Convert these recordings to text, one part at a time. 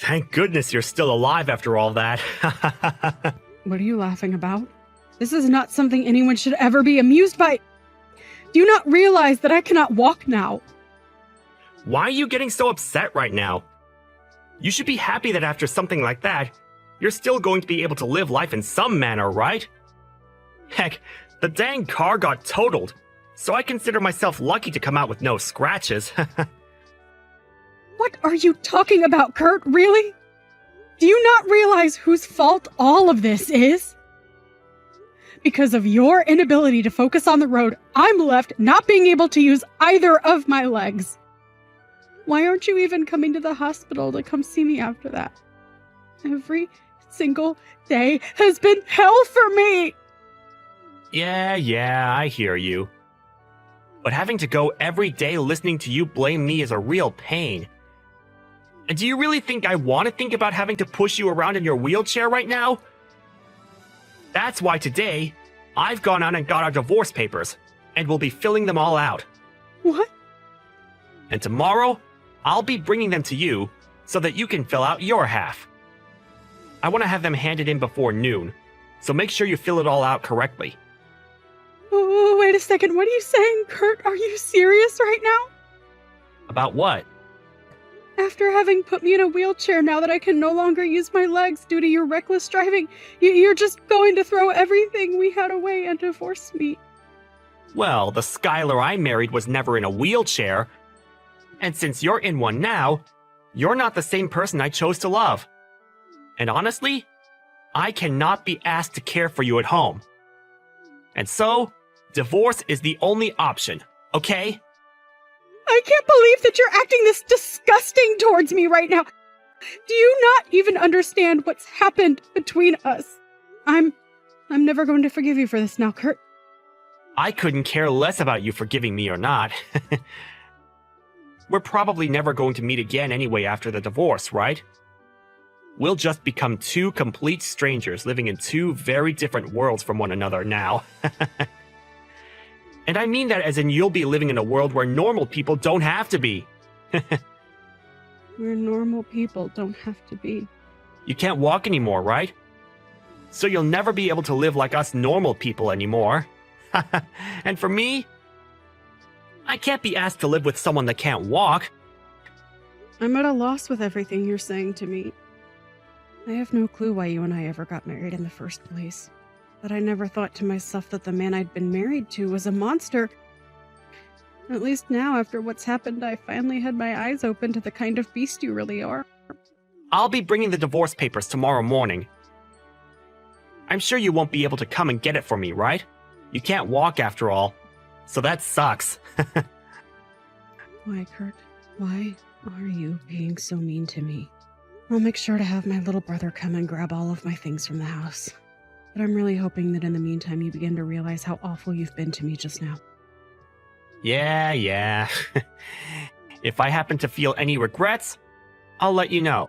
Thank goodness you're still alive after all that. What are you laughing about? This is not something anyone should ever be amused by. Do you not realize that I cannot walk now? Why are you getting so upset right now? You should be happy that after something like that, you're still going to be able to live life in some manner, right? Heck, the dang car got totaled, so I consider myself lucky to come out with no scratches. What are you talking about, Kurt? Really? Do you not realize whose fault all of this is? Because of your inability to focus on the road, I'm left not being able to use either of my legs. Why aren't you even coming to the hospital to come see me after that? Every single day has been hell for me! Yeah, I hear you. But having to go every day listening to you blame me is a real pain. And do you really think I want to think about having to push you around in your wheelchair right now? That's why today, I've gone out and got our divorce papers, and we'll be filling them all out. What? And tomorrow, I'll be bringing them to you so that you can fill out your half. I want to have them handed in before noon, so make sure you fill it all out correctly. Oh, wait a second. What are you saying, Kurt? Are you serious right now? About what? After having put me in a wheelchair now that I can no longer use my legs due to your reckless driving, you're just going to throw everything we had away and divorce me. Well, the Skylar I married was never in a wheelchair. And since you're in one now, you're not the same person I chose to love. And honestly, I cannot be asked to care for you at home. And so, divorce is the only option, okay? I can't believe that you're acting this disgusting towards me right now. Do you not even understand what's happened between us? I'm never going to forgive you for this now, Kurt. I couldn't care less about you forgiving me or not. We're probably never going to meet again anyway after the divorce, right? We'll just become two complete strangers living in two very different worlds from one another now. And I mean that as in you'll be living in a world where normal people don't have to be. Where normal people don't have to be. You can't walk anymore, right? So you'll never be able to live like us normal people anymore. And for me, I can't be asked to live with someone that can't walk. I'm at a loss with everything you're saying to me. I have no clue why you and I ever got married in the first place. But I never thought to myself that the man I'd been married to was a monster. At least now, after what's happened, I finally had my eyes open to the kind of beast you really are. I'll be bringing the divorce papers tomorrow morning. I'm sure you won't be able to come and get it for me, right? You can't walk after all. So that sucks. Why, Kurt? Why are you being so mean to me? I'll make sure to have my little brother come and grab all of my things from the house. But I'm really hoping that in the meantime you begin to realize how awful you've been to me just now. Yeah. If I happen to feel any regrets, I'll let you know.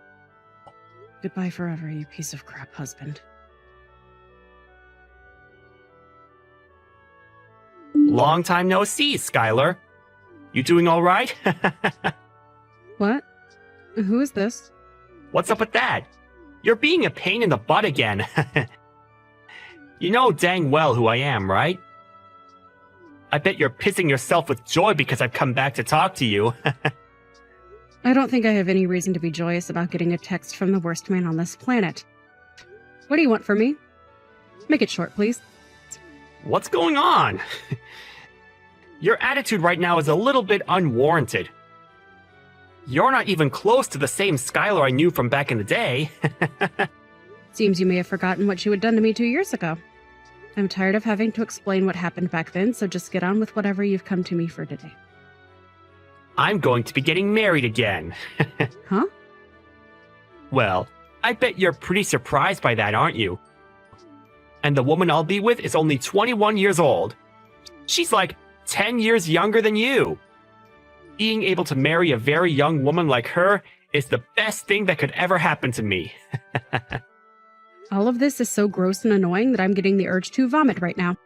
Goodbye forever, you piece of crap husband. Long time no see, Skylar. You doing all right? What? Who is this? What's up with that? You're being a pain in the butt again. You know dang well who I am, right? I bet you're pissing yourself with joy because I've come back to talk to you. I don't think I have any reason to be joyous about getting a text from the worst man on this planet. What do you want from me? Make it short, please. What's going on? Your attitude right now is a little bit unwarranted. You're not even close to the same Skylar I knew from back in the day. Seems you may have forgotten what you had done to me 2 years ago. I'm tired of having to explain what happened back then, so just get on with whatever you've come to me for today. I'm going to be getting married again. Huh? Well, I bet you're pretty surprised by that, aren't you? And the woman I'll be with is only 21 years old. She's like 10 years younger than you. Being able to marry a very young woman like her is the best thing that could ever happen to me. All of this is so gross and annoying that I'm getting the urge to vomit right now.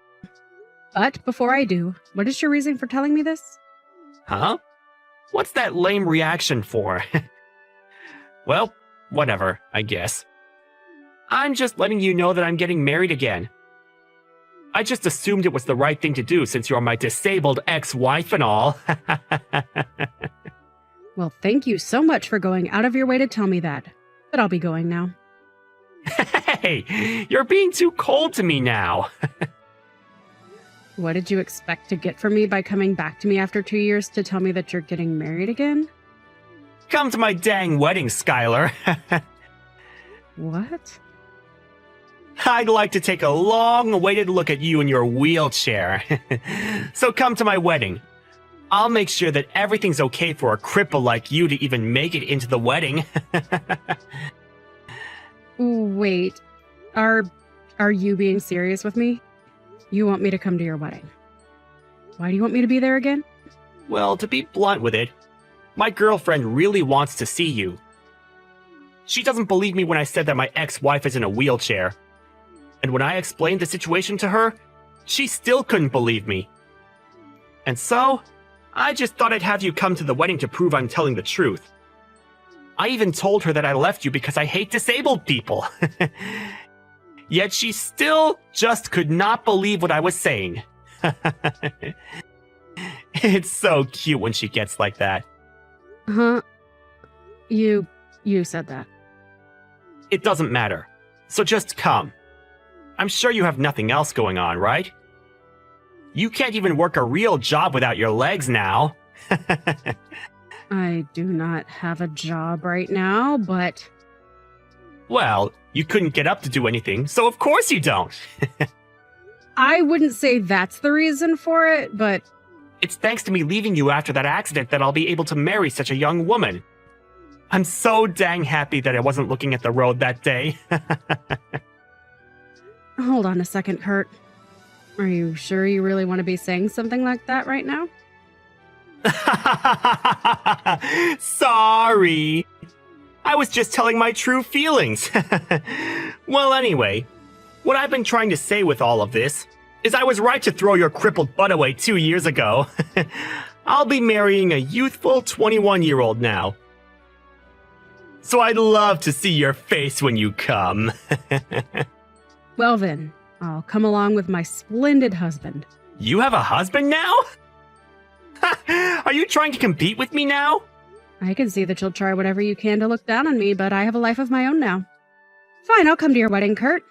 But before I do, what is your reason for telling me this? Huh? What's that lame reaction for? Well, whatever, I guess. I'm just letting you know that I'm getting married again. I just assumed it was the right thing to do since you're my disabled ex-wife and all. Well, thank you so much for going out of your way to tell me that. But I'll be going now. Hey, you're being too cold to me now. What did you expect to get from me by coming back to me after 2 years to tell me that you're getting married again? Come to my dang wedding, Skylar. What? I'd like to take a long-awaited look at you in your wheelchair. So come to my wedding. I'll make sure that everything's okay for a cripple like you to even make it into the wedding. Wait, are you being serious with me? You want me to come to your wedding? Why do you want me to be there again? Well, to be blunt with it, my girlfriend really wants to see you. She doesn't believe me when I said that my ex-wife is in a wheelchair. And when I explained the situation to her, she still couldn't believe me. And so, I just thought I'd have you come to the wedding to prove I'm telling the truth. I even told her that I left you because I hate disabled people. Yet she still just could not believe what I was saying. It's so cute when she gets like that. Huh? You said that. It doesn't matter. So just come. I'm sure you have nothing else going on, right? You can't even work a real job without your legs now. I do not have a job right now, but... Well, you couldn't get up to do anything, so of course you don't. I wouldn't say that's the reason for it, but... It's thanks to me leaving you after that accident that I'll be able to marry such a young woman. I'm so dang happy that I wasn't looking at the road that day. Hold on a second, Kurt. Are you sure you really want to be saying something like that right now? Sorry. I was just telling my true feelings. Well, anyway, what I've been trying to say with all of this is I was right to throw your crippled butt away 2 years ago. I'll be marrying a youthful 21-year-old now. So I'd love to see your face when you come. Well then, I'll come along with my splendid husband. You have a husband now? Are you trying to compete with me now? I can see that you'll try whatever you can to look down on me, but I have a life of my own now. Fine, I'll come to your wedding, Kurt.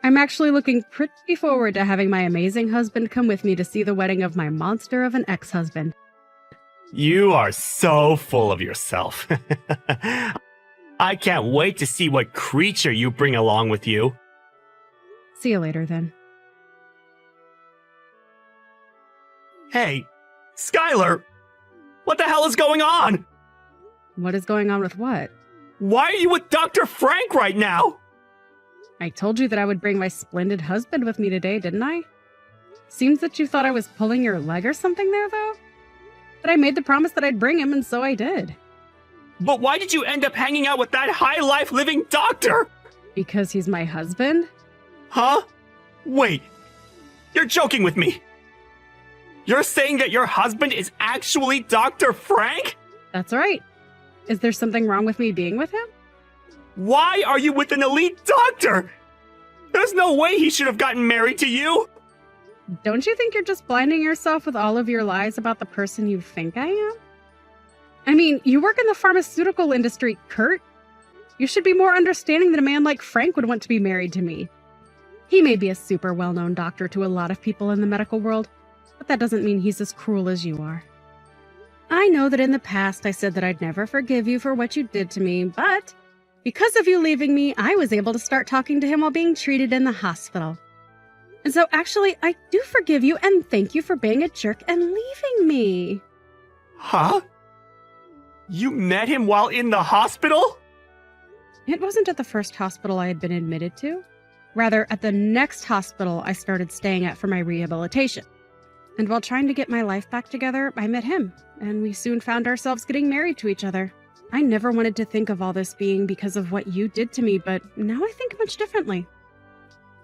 I'm actually looking pretty forward to having my amazing husband come with me to see the wedding of my monster of an ex-husband. You are so full of yourself. I can't wait to see what creature you bring along with you. See you later, then. Hey, Skylar! What the hell is going on? What is going on with what? Why are you with Dr. Frank right now? I told you that I would bring my splendid husband with me today, didn't I? Seems that you thought I was pulling your leg or something there, though. But I made the promise that I'd bring him, and so I did. But why did you end up hanging out with that high-life living doctor? Because he's my husband? Huh? Wait. You're joking with me. You're saying that your husband is actually Dr. Frank? That's right. Is there something wrong with me being with him? Why are you with an elite doctor? There's no way he should have gotten married to you. Don't you think you're just blinding yourself with all of your lies about the person you think I am? I mean, you work in the pharmaceutical industry, Kurt. You should be more understanding that a man like Frank would want to be married to me. He may be a super well-known doctor to a lot of people in the medical world, but that doesn't mean he's as cruel as you are. I know that in the past I said that I'd never forgive you for what you did to me, but because of you leaving me, I was able to start talking to him while being treated in the hospital. And so actually, I do forgive you and thank you for being a jerk and leaving me. Huh? You met him while in the hospital? It wasn't at the first hospital I had been admitted to. Rather, at the next hospital I started staying at for my rehabilitation. And while trying to get my life back together, I met him, and we soon found ourselves getting married to each other. I never wanted to think of all this being because of what you did to me, but now I think much differently.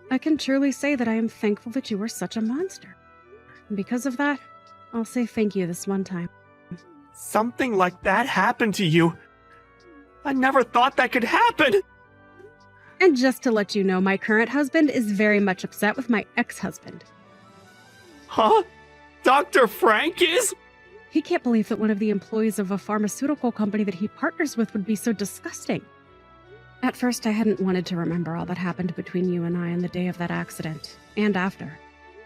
I can truly say that I am thankful that you were such a monster. And because of that, I'll say thank you this one time. Something like that happened to you. I never thought that could happen. And just to let you know, my current husband is very much upset with my ex-husband. Huh? Dr. Frank is? He can't believe that one of the employees of a pharmaceutical company that he partners with would be so disgusting. At first, I hadn't wanted to remember all that happened between you and I on the day of that accident, and after.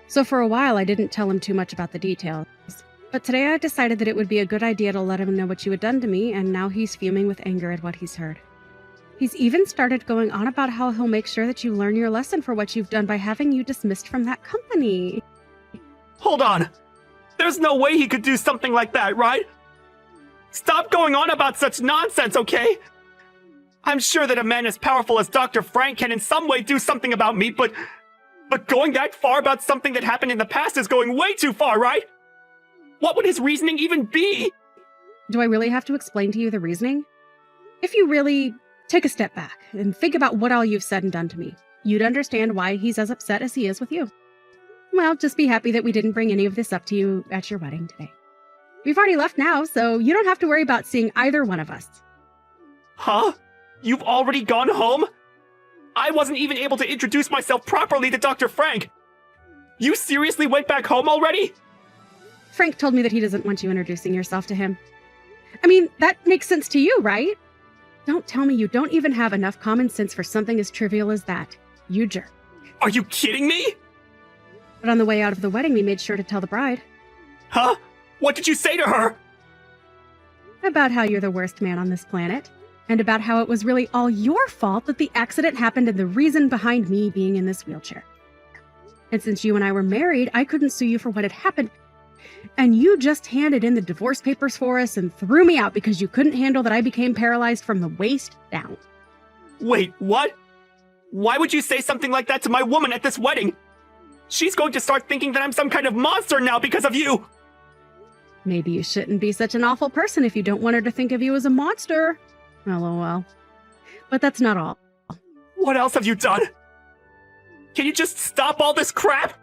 So for a while, I didn't tell him too much about the details. But today I decided that it would be a good idea to let him know what you had done to me, and now he's fuming with anger at what he's heard. He's even started going on about how he'll make sure that you learn your lesson for what you've done by having you dismissed from that company. Hold on. There's no way he could do something like that, right? Stop going on about such nonsense, okay? I'm sure that a man as powerful as Dr. Frank can in some way do something about me, but going that far about something that happened in the past is going way too far, right? What would his reasoning even be? Do I really have to explain to you the reasoning? If you really take a step back and think about what all you've said and done to me, you'd understand why he's as upset as he is with you. Well, just be happy that we didn't bring any of this up to you at your wedding today. We've already left now, so you don't have to worry about seeing either one of us. Huh? You've already gone home? I wasn't even able to introduce myself properly to Dr. Frank. You seriously went back home already? Frank told me that he doesn't want you introducing yourself to him. I mean, that makes sense to you, right? Don't tell me you don't even have enough common sense for something as trivial as that. You jerk. Are you kidding me? But on the way out of the wedding, we made sure to tell the bride. Huh? What did you say to her? About how you're the worst man on this planet. And about how it was really all your fault that the accident happened and the reason behind me being in this wheelchair. And since you and I were married, I couldn't sue you for what had happened. And you just handed in the divorce papers for us and threw me out because you couldn't handle that I became paralyzed from the waist down. Wait, what? Why would you say something like that to my woman at this wedding? She's going to start thinking that I'm some kind of monster now because of you! Maybe you shouldn't be such an awful person if you don't want her to think of you as a monster. LOL. But that's not all. What else have you done? Can you just stop all this crap?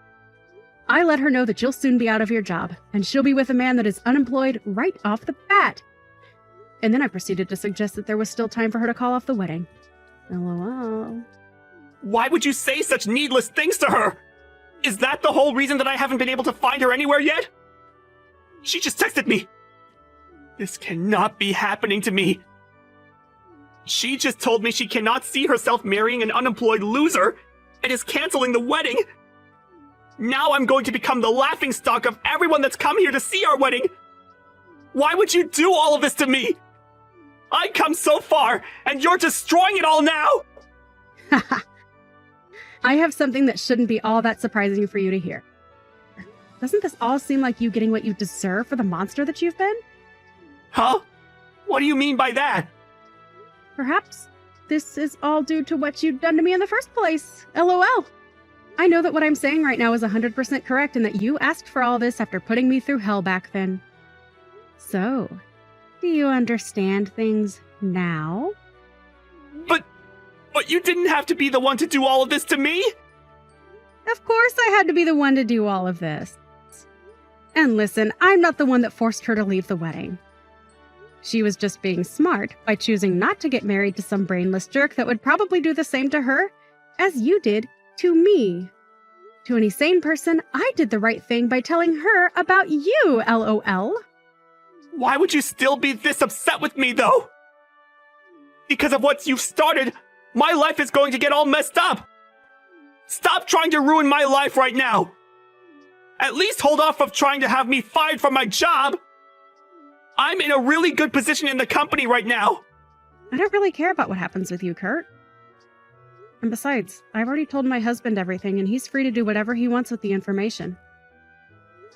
I let her know that you'll soon be out of your job, and she'll be with a man that is unemployed right off the bat. And then I proceeded to suggest that there was still time for her to call off the wedding. LOL. Why would you say such needless things to her? Is that the whole reason that I haven't been able to find her anywhere yet? She just texted me. This cannot be happening to me. She just told me she cannot see herself marrying an unemployed loser and is canceling the wedding. Now I'm going to become the laughingstock of everyone that's come here to see our wedding. Why would you do all of this to me? I come so far, and you're destroying it all now! I have something that shouldn't be all that surprising for you to hear. Doesn't this all seem like you getting what you deserve for the monster that you've been? Huh? What do you mean by that? Perhaps this is all due to what you've done to me in the first place. LOL. I know that what I'm saying right now is 100% correct and that you asked for all this after putting me through hell back then. So, do you understand things now? But you didn't have to be the one to do all of this to me? Of course I had to be the one to do all of this. And listen, I'm not the one that forced her to leave the wedding. She was just being smart by choosing not to get married to some brainless jerk that would probably do the same to her as you did to me. To any sane person, I did the right thing by telling her about you, LOL. Why would you still be this upset with me, though? Because of what you've started, my life is going to get all messed up. Stop trying to ruin my life right now. At least hold off of trying to have me fired from my job. I'm in a really good position in the company right now. I don't really care about what happens with you, Kurt. And besides, I've already told my husband everything, and he's free to do whatever he wants with the information.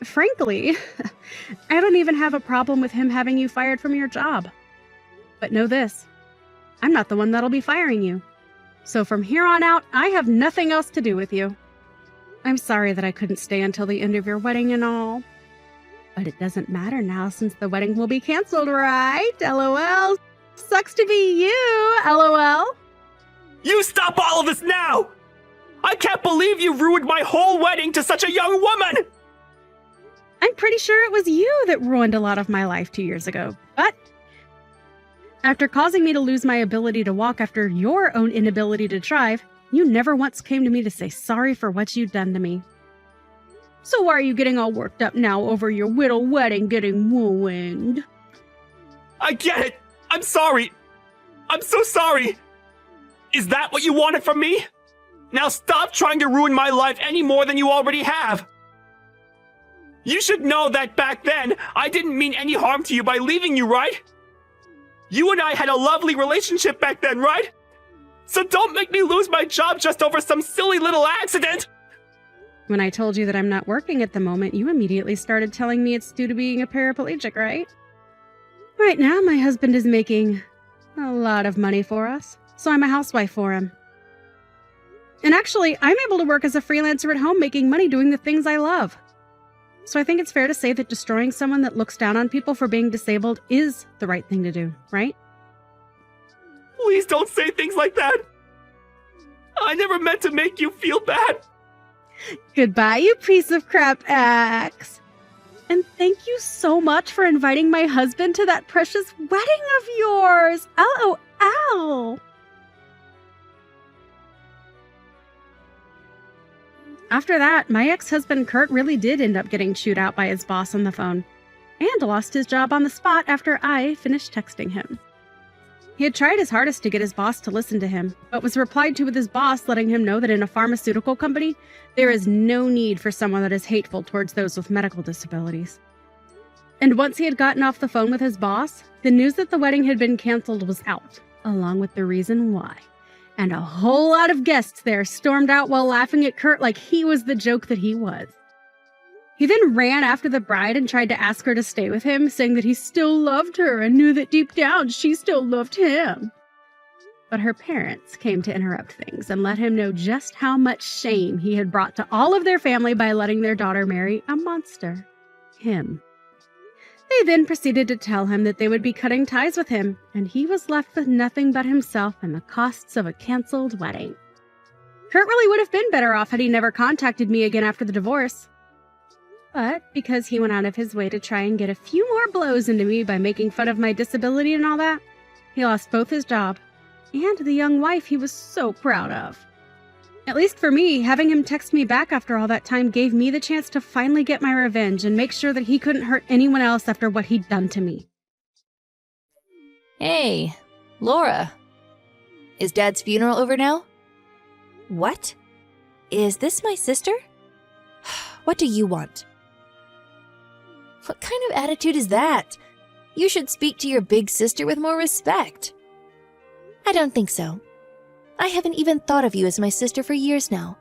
Frankly, I don't even have a problem with him having you fired from your job. But know this, I'm not the one that'll be firing you. So from here on out, I have nothing else to do with you. I'm sorry that I couldn't stay until the end of your wedding and all. But it doesn't matter now since the wedding will be canceled, right? LOL. Sucks to be you, LOL. You stop all of this now! I can't believe you ruined my whole wedding to such a young woman! I'm pretty sure it was you that ruined a lot of my life 2 years ago, but After causing me to lose my ability to walk after your own inability to drive, you never once came to me to say sorry for what you'd done to me. So why are you getting all worked up now over your little wedding getting ruined? I get it! I'm sorry! I'm so sorry! Is that what you wanted from me? Now stop trying to ruin my life any more than you already have! You should know that back then, I didn't mean any harm to you by leaving you, right? You and I had a lovely relationship back then, right? So don't make me lose my job just over some silly little accident! When I told you that I'm not working at the moment, you immediately started telling me it's due to being a paraplegic, right? Right now, my husband is making a lot of money for us, so I'm a housewife for him. And actually, I'm able to work as a freelancer at home making money doing the things I love. So I think it's fair to say that destroying someone that looks down on people for being disabled is the right thing to do, right? Please don't say things like that! I never meant to make you feel bad! Goodbye, you piece of crap axe. And thank you so much for inviting my husband to that precious wedding of yours. LOL. After that, my ex-husband Kurt really did end up getting chewed out by his boss on the phone, and lost his job on the spot after I finished texting him. He had tried his hardest to get his boss to listen to him, but was replied to with his boss letting him know that in a pharmaceutical company, there is no need for someone that is hateful towards those with medical disabilities. And once he had gotten off the phone with his boss, the news that the wedding had been canceled was out, along with the reason why. And a whole lot of guests there stormed out while laughing at Kurt like he was the joke that he was. He then ran after the bride and tried to ask her to stay with him, saying that he still loved her and knew that deep down she still loved him. But her parents came to interrupt things and let him know just how much shame he had brought to all of their family by letting their daughter marry a monster. Him. They then proceeded to tell him that they would be cutting ties with him, and he was left with nothing but himself and the costs of a canceled wedding. Kurt really would have been better off had he never contacted me again after the divorce. But because he went out of his way to try and get a few more blows into me by making fun of my disability and all that, he lost both his job and the young wife he was so proud of. At least for me, having him text me back after all that time gave me the chance to finally get my revenge and make sure that he couldn't hurt anyone else after what he'd done to me. Hey, Laura. Is Dad's funeral over now? What? Is this my sister? What do you want? What kind of attitude is that? You should speak to your big sister with more respect. I don't think so. I haven't even thought of you as my sister for years now.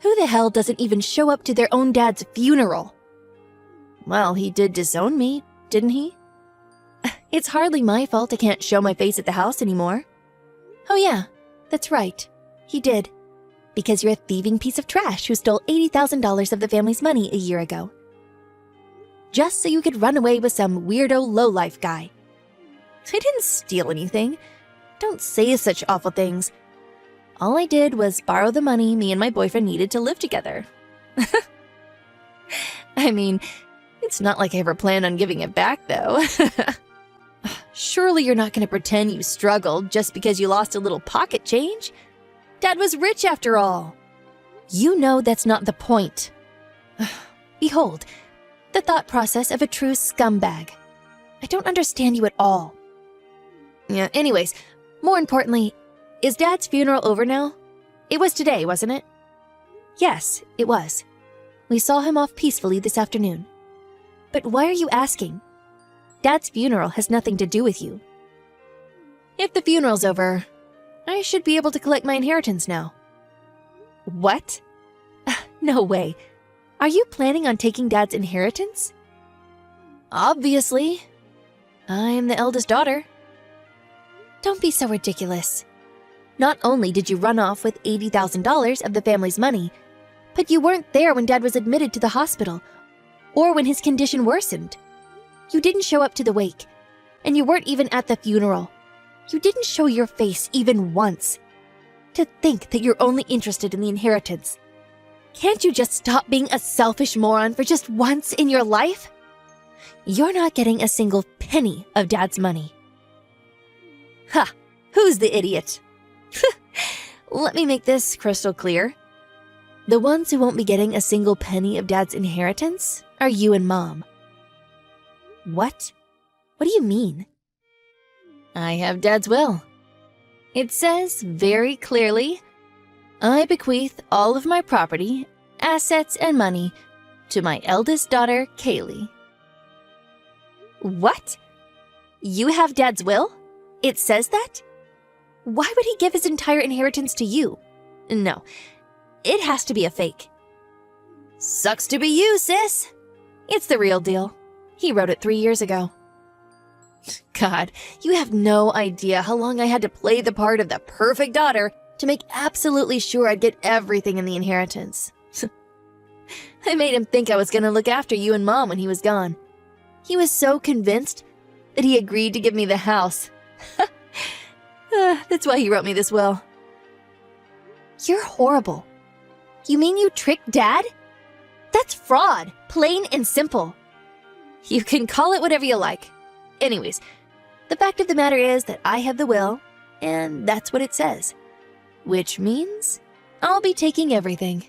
Who the hell doesn't even show up to their own dad's funeral? Well, he did disown me, didn't he? It's hardly my fault I can't show my face at the house anymore. Oh yeah, that's right. He did. Because you're a thieving piece of trash who stole $80,000 of the family's money a year ago. Just so you could run away with some weirdo lowlife guy. I didn't steal anything. Don't say such awful things. All I did was borrow the money me and my boyfriend needed to live together. I mean, it's not like I ever planned on giving it back, though. Surely you're not going to pretend you struggled just because you lost a little pocket change? Dad was rich after all. You know that's not the point. Behold, the thought process of a true scumbag. I don't understand you at all. Yeah, anyways, more importantly, is Dad's funeral over now? It was today, wasn't it? Yes, it was. We saw him off peacefully this afternoon. But why are you asking? Dad's funeral has nothing to do with you. If the funeral's over, I should be able to collect my inheritance now. What? No way. Are you planning on taking Dad's inheritance? Obviously. I'm the eldest daughter. Don't be so ridiculous. Not only did you run off with $80,000 of the family's money, but you weren't there when Dad was admitted to the hospital, or when his condition worsened. You didn't show up to the wake, and you weren't even at the funeral. You didn't show your face even once. To think that you're only interested in the inheritance. Can't you just stop being a selfish moron for just once in your life? You're not getting a single penny of Dad's money. Ha! Who's the idiot? Let me make this crystal clear. The ones who won't be getting a single penny of Dad's inheritance are you and Mom. What? What do you mean? I have Dad's will. It says very clearly, I bequeath all of my property, assets, and money to my eldest daughter, Kaylee. What? You have Dad's will? It says that? Why would he give his entire inheritance to you? No, it has to be a fake. Sucks to be you, sis. It's the real deal. He wrote it 3 years ago. God, you have no idea how long I had to play the part of the perfect daughter to make absolutely sure I'd get everything in the inheritance. I made him think I was going to look after you and Mom when he was gone. He was so convinced that he agreed to give me the house. That's why he wrote me this will. You're horrible. You mean you tricked Dad? That's fraud, plain and simple. You can call it whatever you like. Anyways, the fact of the matter is that I have the will, and that's what it says. Which means I'll be taking everything.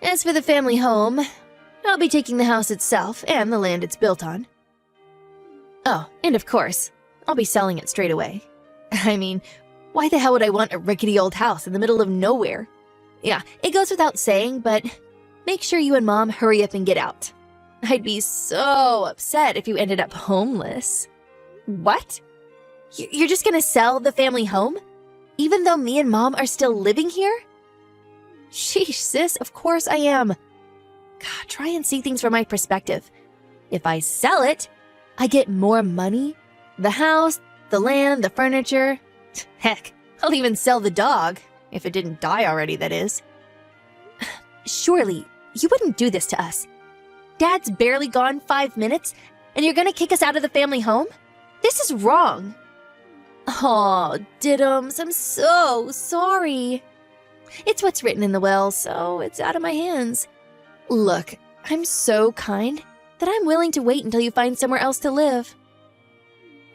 As for the family home, I'll be taking the house itself and the land it's built on. Oh, and of course, I'll be selling it straight away. I mean, why the hell would I want a rickety old house in the middle of nowhere? Yeah, it goes without saying, but make sure you and Mom hurry up and get out. I'd be so upset if you ended up homeless. What? You're just gonna sell the family home? Even though me and Mom are still living here? Sheesh, sis, of course I am. God, try and see things from my perspective. If I sell it, I get more money. The house, the land, the furniture. Heck, I'll even sell the dog. If it didn't die already, that is. Surely, you wouldn't do this to us. Dad's barely gone 5 minutes, and you're gonna kick us out of the family home? This is wrong. Aw, Diddums, I'm so sorry. It's what's written in the will, so it's out of my hands. Look, I'm so kind that I'm willing to wait until you find somewhere else to live.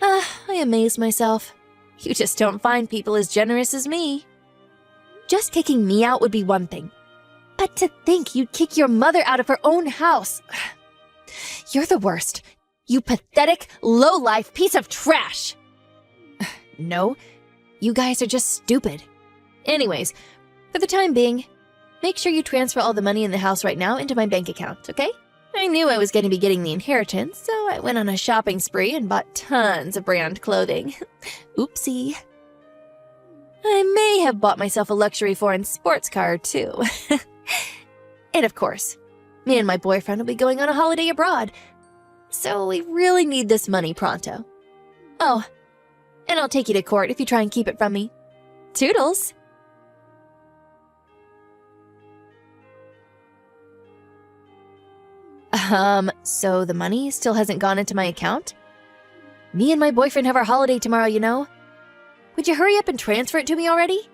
I amaze myself. You just don't find people as generous as me. Just kicking me out would be one thing. But to think you'd kick your mother out of her own house. You're the worst. You pathetic, low-life piece of trash. No, you guys are just stupid. Anyways, for the time being, make sure you transfer all the money in the house right now into my bank account, okay? I knew I was going to be getting the inheritance, so I went on a shopping spree and bought tons of brand clothing. Oopsie. I may have bought myself a luxury foreign sports car, too. And of course, me and my boyfriend will be going on a holiday abroad, so we really need this money pronto. Oh, and I'll take you to court if you try and keep it from me. Toodles! So the money still hasn't gone into my account? Me and my boyfriend have our holiday tomorrow, you know. Would you hurry up and transfer it to me already?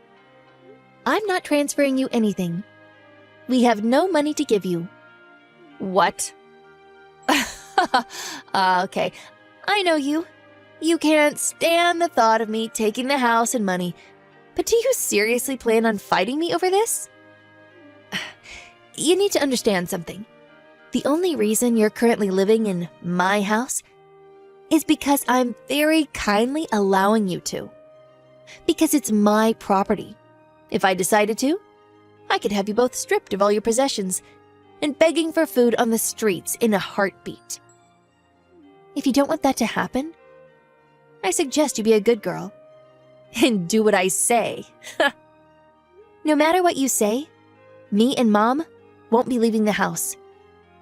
I'm not transferring you anything. We have no money to give you. What? Okay, I know you. You can't stand the thought of me taking the house and money. But do you seriously plan on fighting me over this? You need to understand something. The only reason you're currently living in my house is because I'm very kindly allowing you to. Because it's my property. If I decided to, I could have you both stripped of all your possessions and begging for food on the streets in a heartbeat. If you don't want that to happen, I suggest you be a good girl and do what I say. No matter what you say, me and Mom won't be leaving the house.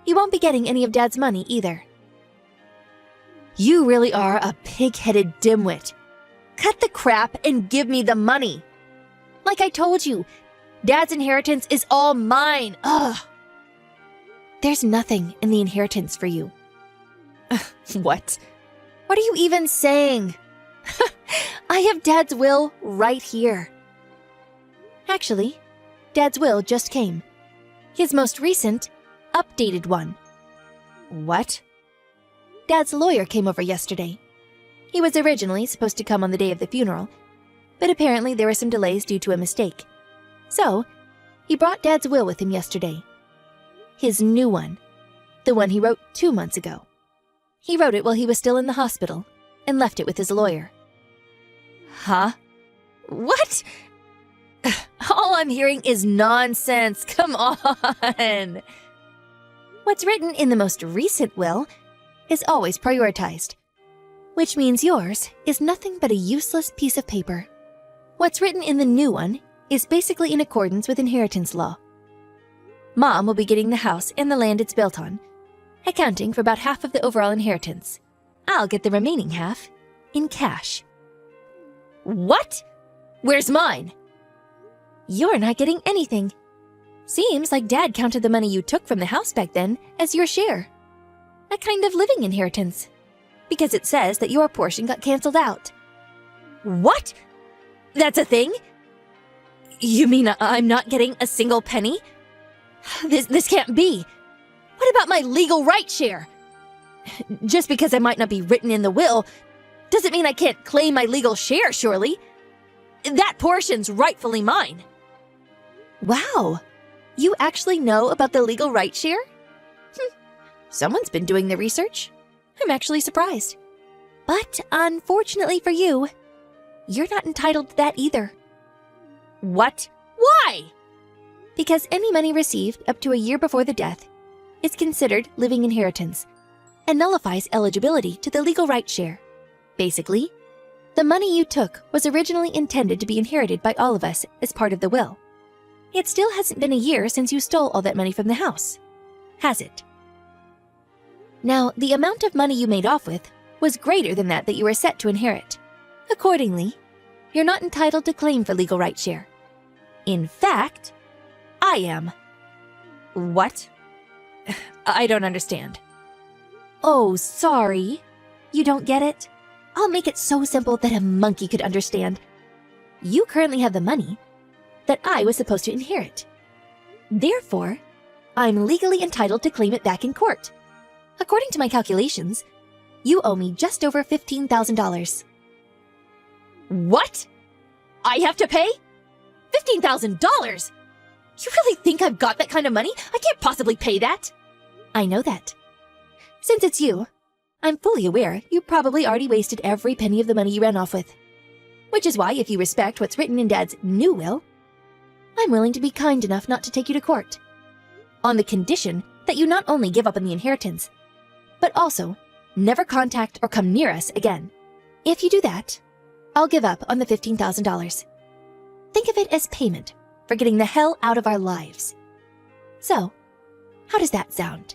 You won't be getting any of Dad's money either. You really are a pig-headed dimwit. Cut the crap and give me the money. Like I told you, Dad's inheritance is all mine. Ugh. There's nothing in the inheritance for you. What? What are you even saying? I have Dad's will right here. Actually, Dad's will just came. His most recent, updated one. What? Dad's lawyer came over yesterday. He was originally supposed to come on the day of the funeral, but apparently there were some delays due to a mistake. So, he brought Dad's will with him yesterday. His new one. The one he wrote 2 months ago. He wrote it while he was still in the hospital and left it with his lawyer. Huh? What? All I'm hearing is nonsense. Come on. What's written in the most recent will is always prioritized, which means yours is nothing but a useless piece of paper. What's written in the new one is basically in accordance with inheritance law. Mom will be getting the house and the land it's built on, accounting for about half of the overall inheritance. I'll get the remaining half in cash. What? Where's mine? You're not getting anything. Seems like Dad counted the money you took from the house back then as your share. A kind of living inheritance. Because it says that your portion got canceled out. What? That's a thing? You mean I'm not getting a single penny? This can't be. What about my legal right share? Just because I might not be written in the will doesn't mean I can't claim my legal share, surely. That portion's rightfully mine. Wow. You actually know about the legal right share? Someone's been doing the research. I'm actually surprised. But unfortunately for you, you're not entitled to that either. What? Why? Because any money received up to a year before the death is considered living inheritance and nullifies eligibility to the legal right share. Basically, the money you took was originally intended to be inherited by all of us as part of the will. It still hasn't been a year since you stole all that money from the house, has it? Now, the amount of money you made off with was greater than that you were set to inherit. Accordingly, you're not entitled to claim for legal right share. In fact, I am. What? I don't understand. Oh, sorry. You don't get it? I'll make it so simple that a monkey could understand. You currently have the money that I was supposed to inherit. Therefore, I'm legally entitled to claim it back in court. According to my calculations, you owe me just over $15,000. What? I have to pay? $15,000? You really think I've got that kind of money? I can't possibly pay that. I know that. Since it's you, I'm fully aware you probably already wasted every penny of the money you ran off with. Which is why, if you respect what's written in Dad's new will, I'm willing to be kind enough not to take you to court. On the condition that you not only give up on the inheritance, but also never contact or come near us again. If you do that, I'll give up on the $15,000. Think of it as payment for getting the hell out of our lives. So, how does that sound?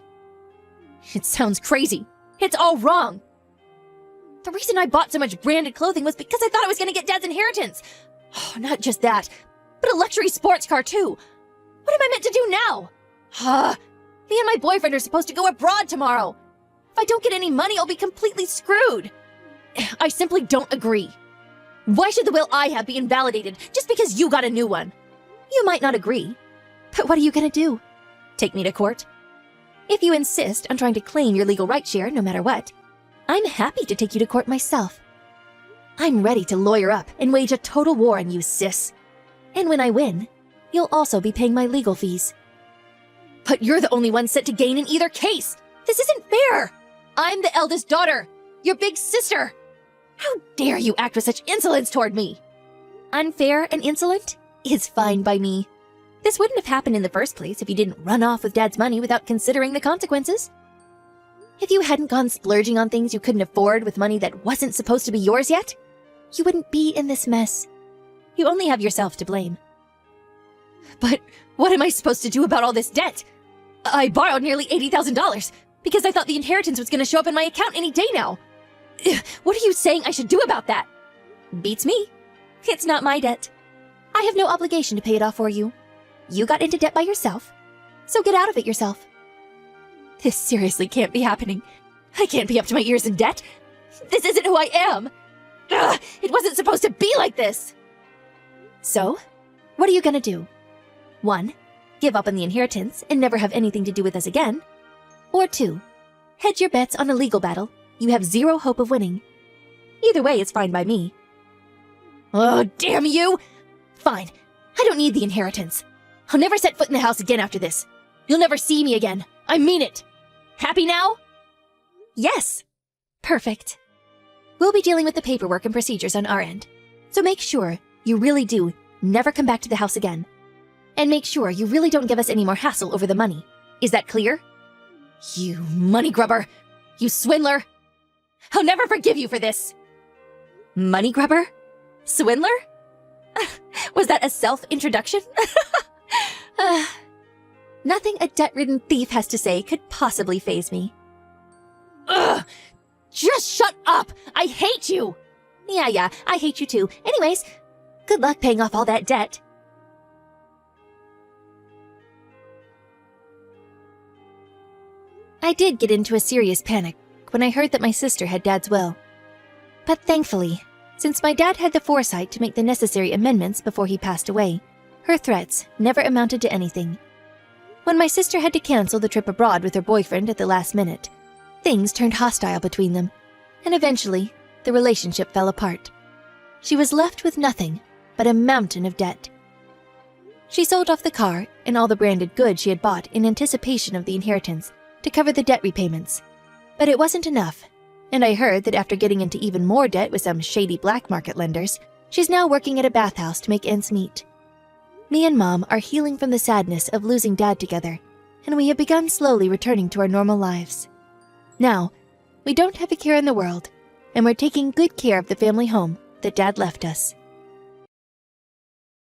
It sounds crazy. It's all wrong. The reason I bought so much branded clothing was because I thought I was going to get Dad's inheritance. Oh, not just that, but a luxury sports car too. What am I meant to do now? Me and my boyfriend are supposed to go abroad tomorrow. If I don't get any money, I'll be completely screwed. I simply don't agree. Why should the will I have be invalidated just because you got a new one? You might not agree, but what are you going to do? Take me to court? If you insist on trying to claim your legal right share no matter what, I'm happy to take you to court myself. I'm ready to lawyer up and wage a total war on you, sis. And when I win, you'll also be paying my legal fees. But you're the only one set to gain in either case. This isn't fair. I'm the eldest daughter, your big sister. How dare you act with such insolence toward me? Unfair and insolent is fine by me. This wouldn't have happened in the first place if you didn't run off with Dad's money without considering the consequences. If you hadn't gone splurging on things you couldn't afford with money that wasn't supposed to be yours yet, you wouldn't be in this mess. You only have yourself to blame. But what am I supposed to do about all this debt? I borrowed nearly $80,000 because I thought the inheritance was going to show up in my account any day now. What are you saying I should do about that? Beats me. It's not my debt. I have no obligation to pay it off for you. You got into debt by yourself, so get out of it yourself. This seriously can't be happening. I can't be up to my ears in debt. This isn't who I am. Ugh, it wasn't supposed to be like this. So, what are you gonna do? 1, give up on the inheritance and never have anything to do with us again. Or 2, hedge your bets on a legal battle you have zero hope of winning. Either way is fine by me. Oh, damn you! Fine. I don't need the inheritance. I'll never set foot in the house again after this. You'll never see me again. I mean it. Happy now? Yes. Perfect. We'll be dealing with the paperwork and procedures on our end. So make sure you really do never come back to the house again. And make sure you really don't give us any more hassle over the money. Is that clear? You money grubber! You swindler! I'll never forgive you for this! Money grubber? Swindler? Was that a self-introduction? Nothing a debt-ridden thief has to say could possibly faze me. Ugh! Just shut up! I hate you! Yeah, I hate you too. Anyways, good luck paying off all that debt. I did get into a serious panic when I heard that my sister had Dad's will. But thankfully, since my dad had the foresight to make the necessary amendments before he passed away, her threats never amounted to anything. When my sister had to cancel the trip abroad with her boyfriend at the last minute, things turned hostile between them, and eventually, the relationship fell apart. She was left with nothing but a mountain of debt. She sold off the car and all the branded goods she had bought in anticipation of the inheritance to cover the debt repayments. But it wasn't enough, and I heard that after getting into even more debt with some shady black market lenders, she's now working at a bathhouse to make ends meet. Me and Mom are healing from the sadness of losing Dad together, and we have begun slowly returning to our normal lives. Now, we don't have a care in the world, and we're taking good care of the family home that Dad left us.